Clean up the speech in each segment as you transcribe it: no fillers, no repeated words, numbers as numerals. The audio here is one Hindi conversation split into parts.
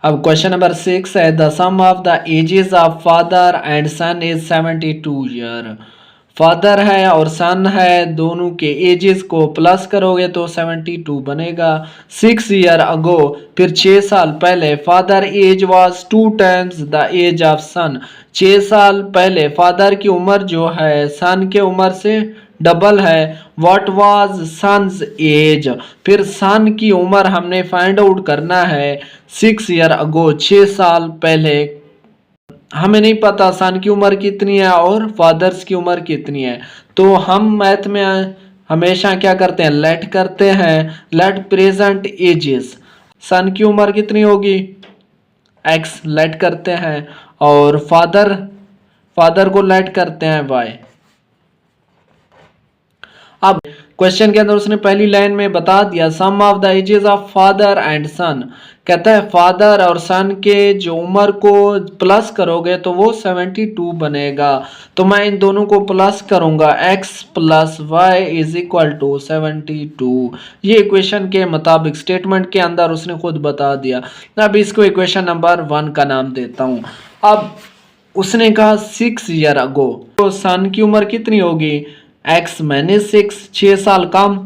अब क्वेश्चन नंबर 6 है the sum of the ages of father and son is 72 year. Father है और सन है, दोनों के एजेस को प्लस करोगे तो 72 बनेगा। 6 ईयर अगो, फिर 6 साल पहले, father age was 2 times the age of son. 6 साल पहले फादर की उम्र जो है सन के उम्र से डबल है। व्हाट वाज सन्स एज, फिर सन की उम्र हमने फाइंड आउट करना है। 6 ईयर अगो, 6 साल पहले, हमें नहीं पता सन की उम्र कितनी है और फादर्स की उम्र कितनी है, तो हम मैथ में हमेशा क्या करते हैं, लेट करते हैं। लेट प्रेजेंट एजेस, सन की उम्र कितनी होगी, एक्स लेट करते हैं, और फादर फादर को लेट करते हैं वाई। अब क्वेश्चन के अंदर उसने पहली लाइन में बता दिया sum of the ages of father and son, कहता है फादर और सन के जो उम्र को प्लस करोगे तो वो 72 बनेगा। तो मैं इन दोनों को प्लस करूंगा, x plus y is equal to 72। ये इक्वेशन के मुताबिक स्टेटमेंट के अंदर उसने खुद बता दिया। अब इसको इक्वेशन नंबर 1 का नाम देता हूं। अब उसने कहा 6 ईयर अगो, तो सन की उम्र कितनी होगी, एक्स माइनस 6, 6 साल कम,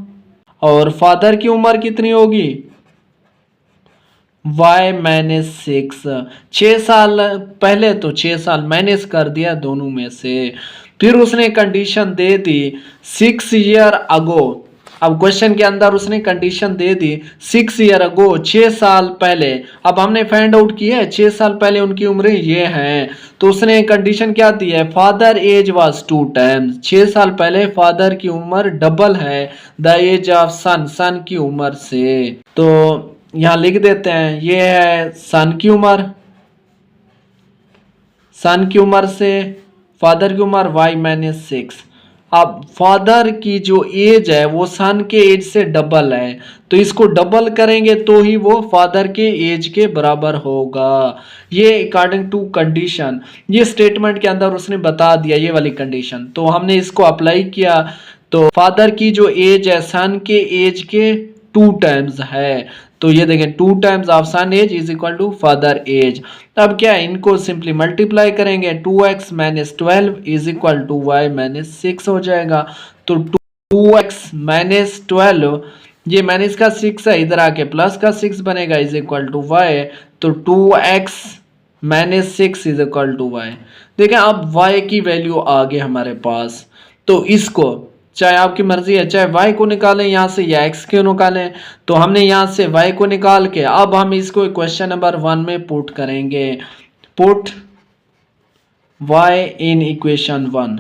और फादर की उम्र कितनी होगी, y माइनस 6, 6 साल पहले, तो 6 साल माइनस कर दिया दोनों में से। फिर उसने कंडीशन दे दी 6 ईयर अगो। अब क्वेश्चन के अंदर उसने कंडीशन दे दी 6 ईयर अगो, 6 साल पहले। अब हमने फाइंड आउट किया है 6 साल पहले उनकी उम्र ये हैं, तो उसने कंडीशन क्या दी है, फादर एज वाज 2 टाइम्स, 6 साल पहले फादर की उम्र डबल है द एज ऑफ सन, सन की उम्र से। तो यहां लिख देते हैं, ये है सन की उम्र, सन की उम्र से फादर की उम्र y माइनस 6। अब फादर की जो एज है वो सन के एज से डबल है, तो इसको डबल करेंगे तो ही वो फादर के एज के बराबर होगा। ये अकॉर्डिंग टू कंडीशन, ये स्टेटमेंट के अंदर उसने बता दिया ये वाली कंडीशन, तो हमने इसको अप्लाई किया। तो फादर की जो एज है सन के एज के 2 टाइम्स है, तो ये देखें 2 times of son age is equal to father age. अब क्या है, इनको सिंपली मल्टीप्लाई करेंगे, 2x minus 12 is equal to y minus 6 हो जाएगा। तो 2x माइनस 12, ये माइनस का 6 है, इधर आके प्लस का 6 बनेगा इज इक्वल टू वाई। तो 2x minus 6 is equal to y. देखें अब y की वैल्यू आ गई हमारे पास, तो इसको चाहे आपकी मर्जी है, चाहे y को निकालें यहाँ से या x को निकालें, तो हमने यहाँ से y को निकाल के अब हम इसको क्वेश्चन नंबर 1 में पुट करेंगे। Put y in equation 1।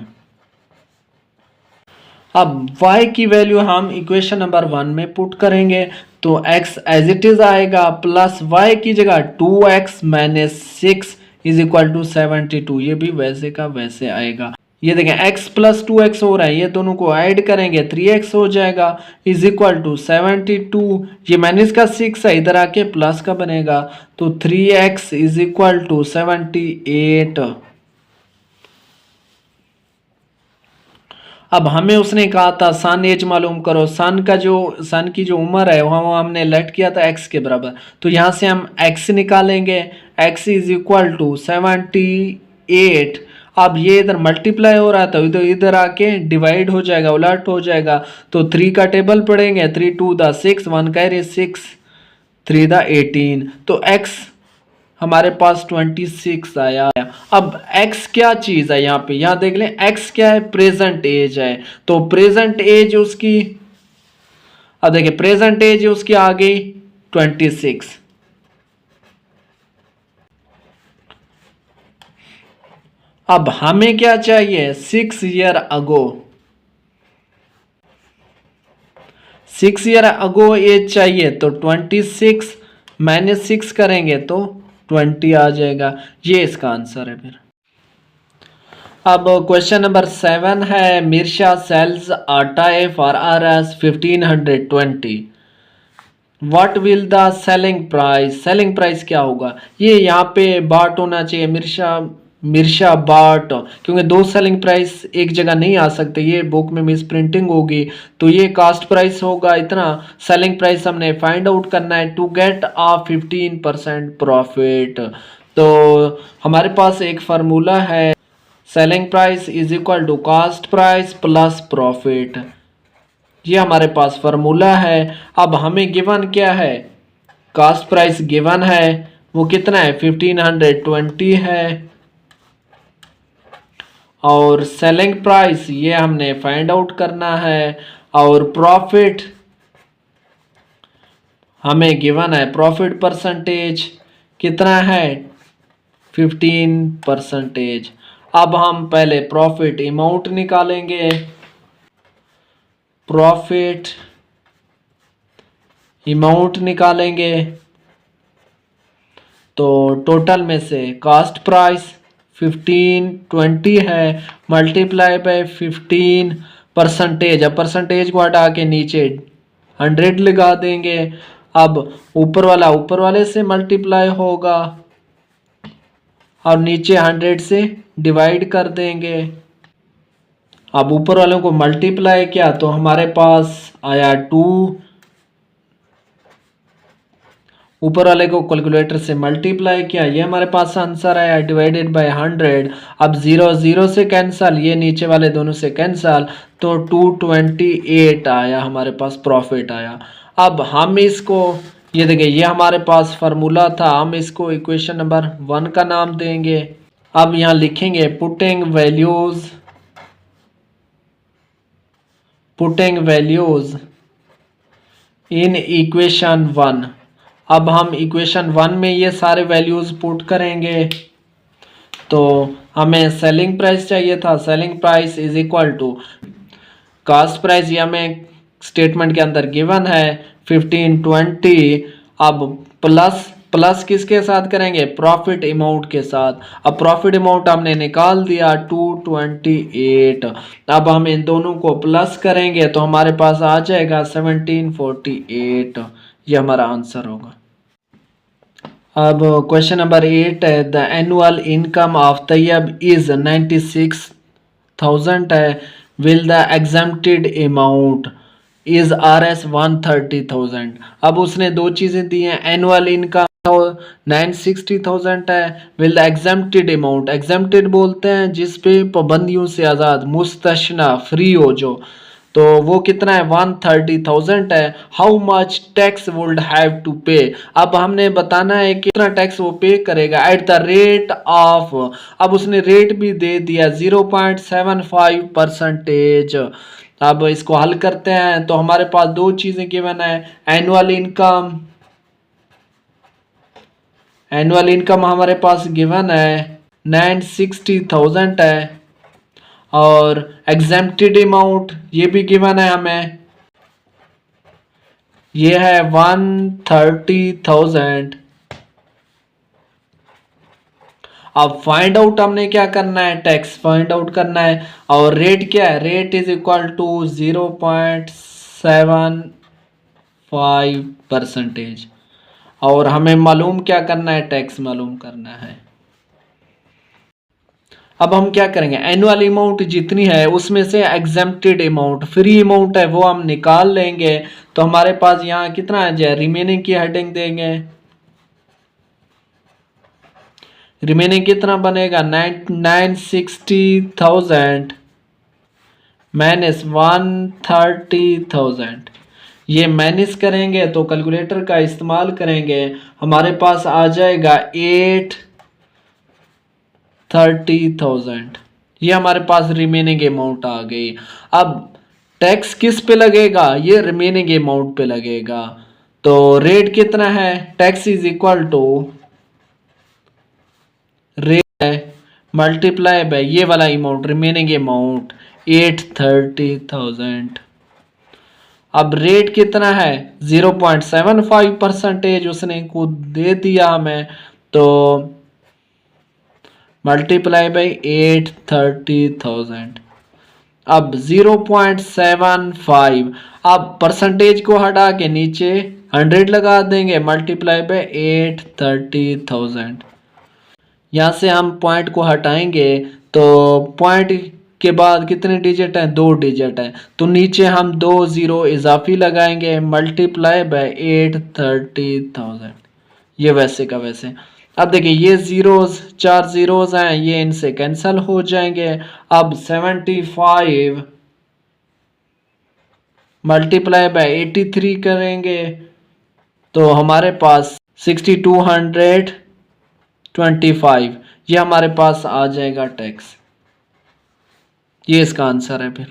अब y की वैल्यू हम इक्वेशन नंबर 1 में पुट करेंगे, तो x एज इट इज आएगा, प्लस y की जगह 2x minus 6 is equal to 72, ये भी वैसे का वैसे आएगा। ये देखें x प्लस 2x हो रहा है, ये दोनों को ऐड करेंगे 3x हो जाएगा इज इक्वल टू 72। ये माइनस का 6 है, इधर आके प्लस का बनेगा, तो 3x इज इक्वल टू 78। अब हमें उसने कहा था सन एज मालूम करो, सन की जो उम्र है वहाँ हमने लेट किया था x के बराबर, तो यहाँ से हम x निकालेंगे, x इज इक्वल टू 78। अब ये इधर मल्टीप्लाई हो रहा था, इधर इधर आके डिवाइड हो जाएगा, उलट हो जाएगा, तो 3 का टेबल पढ़ेंगे, 3 2 द 6, 1 कैरी 6, 3 द 18, तो x हमारे पास 26 आया। अब x क्या चीज है यहाँ पे, यहाँ देख लें x क्या है, प्रेजेंट एज है, तो प्रेजेंट एज उसकी, अब देखिए प्रेजेंट एज उसकी आ गई 26। अब हमें क्या चाहिए, 6 year ago, 6 year ago age चाहिए, तो 26 माइनस 6 करेंगे तो 20 आ जाएगा, ये इसका आंसर है। फिर अब क्वेश्चन नंबर 7 है मिर्शा सेल्स आटा for RS 1520, what will the selling price, selling price क्या होगा, ये यहाँ पे बाट होना चाहिए, मिर्शा मिर्शा बाट, क्योंकि दो सेलिंग प्राइस एक जगह नहीं आ सकते, ये बुक में मिस प्रिंटिंग होगी, तो ये कास्ट प्राइस होगा इतना, सेलिंग प्राइस हमने फाइंड आउट करना है टू गेट आ 15% प्रॉफिट। तो हमारे पास एक फार्मूला है, selling price is equal to cost price plus profit, ये हमारे पास फार्मूला है। अब हमें गिवन क्या है, कास्ट प्राइस गिवन है, वो कितना है 1520 है, और सेलिंग प्राइस ये हमने फाइंड आउट करना है, और प्रॉफिट हमें गिवन है, प्रॉफिट परसेंटेज कितना है 15%। अब हम पहले प्रॉफिट अमाउंट निकालेंगे, प्रॉफिट अमाउंट निकालेंगे, तो टोटल में से कास्ट प्राइस 1520 है, मल्टीप्लाई बाय 15%, अब परसेंटेज को हटा के नीचे 100 लगा देंगे। अब ऊपर वाला ऊपर वाले से मल्टीप्लाई होगा और नीचे 100 से डिवाइड कर देंगे। अब ऊपर वालों को मल्टीप्लाई किया तो हमारे पास आया 2, ऊपर वाले को कैलकुलेटर से मल्टीप्लाई किया, ये हमारे पास आंसर आया डिवाइडेड बाय 100। अब 0 0 से कैंसल, ये नीचे वाले दोनों से कैंसल, तो 228 आया हमारे पास, प्रॉफिट आया। अब हम इसको, ये देखिए ये हमारे पास फार्मूला था, हम इसको इक्वेशन नंबर 1 का नाम देंगे। अब यहाँ लिखेंगे पुटिंग वैल्यूज इन इक्वेशन 1। अब हम इक्वेशन 1 में ये सारे वैल्यूज पुट करेंगे, तो हमें सेलिंग प्राइस चाहिए था, selling price is equal to cost price, ये हमें स्टेटमेंट के अंदर गिवन है 1520। अब प्लस किसके साथ करेंगे, प्रॉफिट अमाउंट के साथ। अब प्रॉफिट अमाउंट हमने निकाल दिया 228। अब हम इन दोनों को प्लस करेंगे तो हमारे पास आ जाएगा 1748, ये हमारा आंसर होगा। अब क्वेश्चन नंबर 8 है, the annual income of Tayyab is 96,000 है, will the exempted amount is RS 130,000। अब उसने दो चीज़ें दी हैं, एनुअल इनकम 960,000 है, will the exempted amount, exempted बोलते हैं जिस पे पाबंदियों से आज़ाद, मुस्तशना, फ्री हो जो, तो वो कितना है 130,000 है। How much tax would have to pay, अब हमने बताना है कितना टैक्स वो पे करेगा एट द रेट ऑफ, अब उसने रेट भी दे दिया 0.75%। अब इसको हल करते हैं तो हमारे पास दो चीजें गिवन है, एनुअल इनकम हमारे पास गिवन है 960,000 है, और एग्जेम्प्टेड अमाउंट ये भी गिवन है हमें, ये है 130,000। अब फाइंड आउट हमने क्या करना है, टैक्स फाइंड आउट करना है, और रेट क्या है, रेट इज इक्वल टू 0.75%, और हमें मालूम क्या करना है, टैक्स मालूम करना है। अब हम क्या करेंगे, एनुअल अमाउंट जितनी है उसमें से एग्जेम्प्टेड अमाउंट, फ्री अमाउंट है वो हम निकाल लेंगे, तो हमारे पास यहाँ कितना आ जाए, रिमेनिंग की हेडिंग देंगे, रिमेनिंग कितना बनेगा 960,000 माइनस 130,000, ये माइनस करेंगे तो कैलकुलेटर का इस्तेमाल करेंगे, हमारे पास आ जाएगा 830,000, ये हमारे पास रिमेनिंग अमाउंट आ गई। अब टैक्स किस पे लगेगा, ये रिमेनिंग अमाउंट पे लगेगा, तो रेट कितना है, tax is equal to rate multiply by ये वाला अमाउंट, रिमेनिंग अमाउंट 830,000। अब रेट कितना है 0.75% उसने को दे दिया हमें, तो मल्टीप्लाई बाय 830,000। अब 0.75, अब परसेंटेज को हटा के नीचे 100 लगा देंगे, मल्टीप्लाई बाय 830,000, यहाँ से हम पॉइंट को हटाएंगे तो पॉइंट के बाद कितने डिजिट हैं, 2 डिजिट हैं, तो नीचे हम 2 जीरो इजाफी लगाएंगे मल्टीप्लाई बाय 830,000, ये वैसे का वैसे। अब देखिए ये जीरोस, 4 जीरोस हैं, ये इनसे कैंसिल हो जाएंगे। अब 75 मल्टीप्लाई बाय 83 करेंगे तो हमारे पास 6225, ये हमारे पास आ जाएगा टैक्स। ये इसका आंसर है। फिर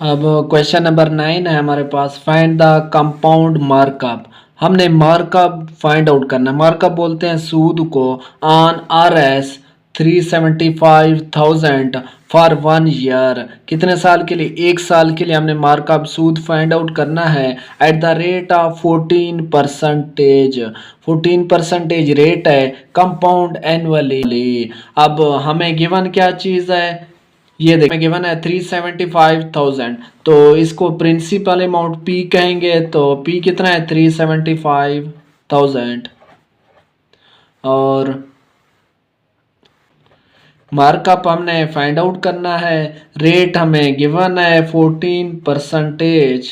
अब क्वेश्चन नंबर 9 है हमारे पास, फाइंड द कंपाउंड मार्कअप। हमने मार्कअप फाइंड आउट करना है। मार्कअप बोलते हैं सूद को ऑन RS 375,000 फॉर 1 ईयर। कितने साल के लिए, 1 साल के लिए हमने मार्कअप सूद फाइंड आउट करना है at the rate of 14% rate है कंपाउंड एनुअली। अब हमें गिवन क्या चीज़ है, ये देखिए गिवन है 375,000, तो इसको प्रिंसिपल अमाउंट P कहेंगे, तो P कितना है 375,000 और मार्कअप हमने फाइंड आउट करना है, रेट हमें गिवन है 14%।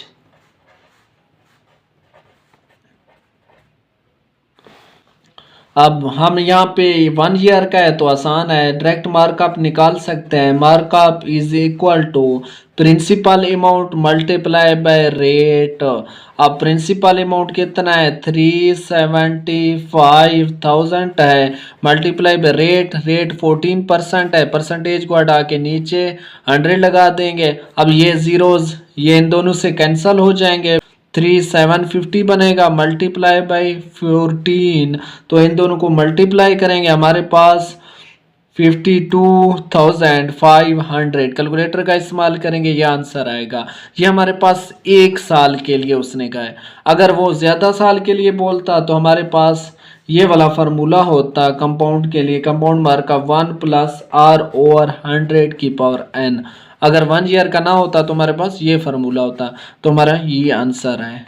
अब हम यहाँ पे 1 ईयर का है तो आसान है, डायरेक्ट मार्कअप निकाल सकते हैं। Markup is equal to principal amount multiply by rate. अब प्रिंसिपल अमाउंट कितना है 375,000 है, मल्टीप्लाई बाय रेट, रेट 14% है, परसेंटेज को हटा के नीचे 100 लगा देंगे। अब ये जीरोज ये इन दोनों से कैंसिल हो जाएंगे, 3750 बनेगा मल्टीप्लाई बाई 14, तो इन दोनों को मल्टीप्लाई करेंगे हमारे पास 52,500। कैलकुलेटर का इस्तेमाल करेंगे, ये आंसर आएगा। ये हमारे पास 1 साल के लिए उसने कहा है। अगर वो ज़्यादा साल के लिए बोलता तो हमारे पास ये वाला फार्मूला होता कंपाउंड के लिए, कंपाउंड मार्कअप 1 + R/100⁴ n। अगर 1 ईयर का ना होता तो हमारे पास ये फार्मूला होता, तो हमारा ये आंसर है।